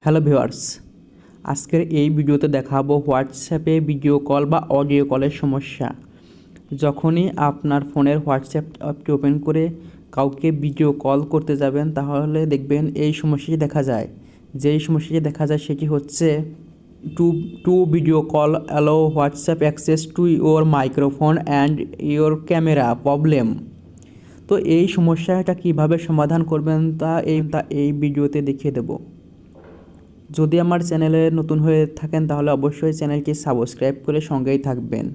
Hello viewers, আজকের এই ভিডিওতে দেখাবো হোয়াটসঅ্যাপে ভিডিও কল বা অডিও কলের সমস্যা। যখনই আপনার ফোনের হোয়াটসঅ্যাপ অ্যাপটি ওপেন করে কাউকে ভিডিও কল করতে যাবেন, তাহলে দেখবেন এই সমস্যাটি দেখা যায়। যেই সমস্যাটি দেখা যায় সেটি হচ্ছে to video call allow WhatsApp access to your microphone and your camera problem. তো এই সমস্যাটা কিভাবে সমাধান করবেন তা এই ভিডিওতে দেখিয়ে দেব। যদি আমার চ্যানেলে নতুন হয়ে থাকেন তাহলে অবশ্যই চ্যানেলটি সাবস্ক্রাইব করে সঙ্গেই থাকবেন।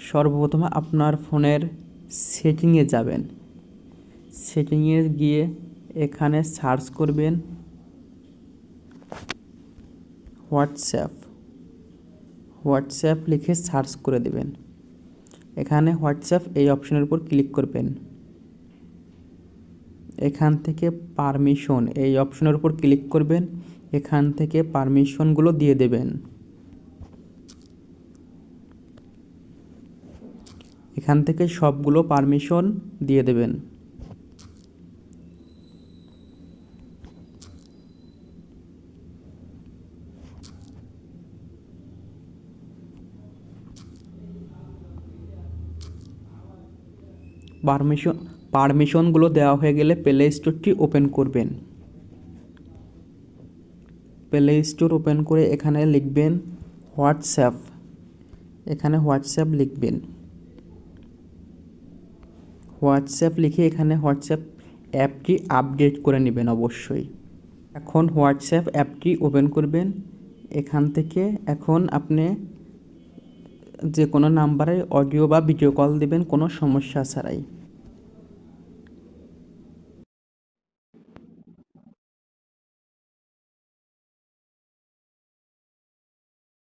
সর্বপ্রথমে আপনার ফোনের সেটিংয়ে যাবেন। সেটিংয়ে গিয়ে এখানে সার্চ করবেন হোয়াটসঅ্যাপ লিখে সার্চ করে দেবেন। এখানে হোয়াটসঅ্যাপ এই অপশনের উপর ক্লিক করবেন। এখান থেকে পারমিশন এই অপশনের উপর ক্লিক করবেন। এখান থেকে পারমিশনগুলো দিয়ে দেবেন। এখান থেকে সবগুলো পারমিশন দিয়ে দেবেন। পারমিশনগুলো দেওয়া হয়ে গেলে প্লে স্টোরটি ওপেন করবেন। প্লে স্টোর ওপেন করে এখানে লিখবেন হোয়াটসঅ্যাপ। এখানে হোয়াটসঅ্যাপ লিখবেন। হোয়াটসঅ্যাপ লিখে এখানে হোয়াটসঅ্যাপ অ্যাপটি আপডেট করে নেবেন অবশ্যই। এখন হোয়াটসঅ্যাপ অ্যাপটি ওপেন করবেন। এখান থেকে এখন আপনি যে কোনো নাম্বারে অডিও বা ভিডিও কল দেবেন কোনো সমস্যা ছাড়াই।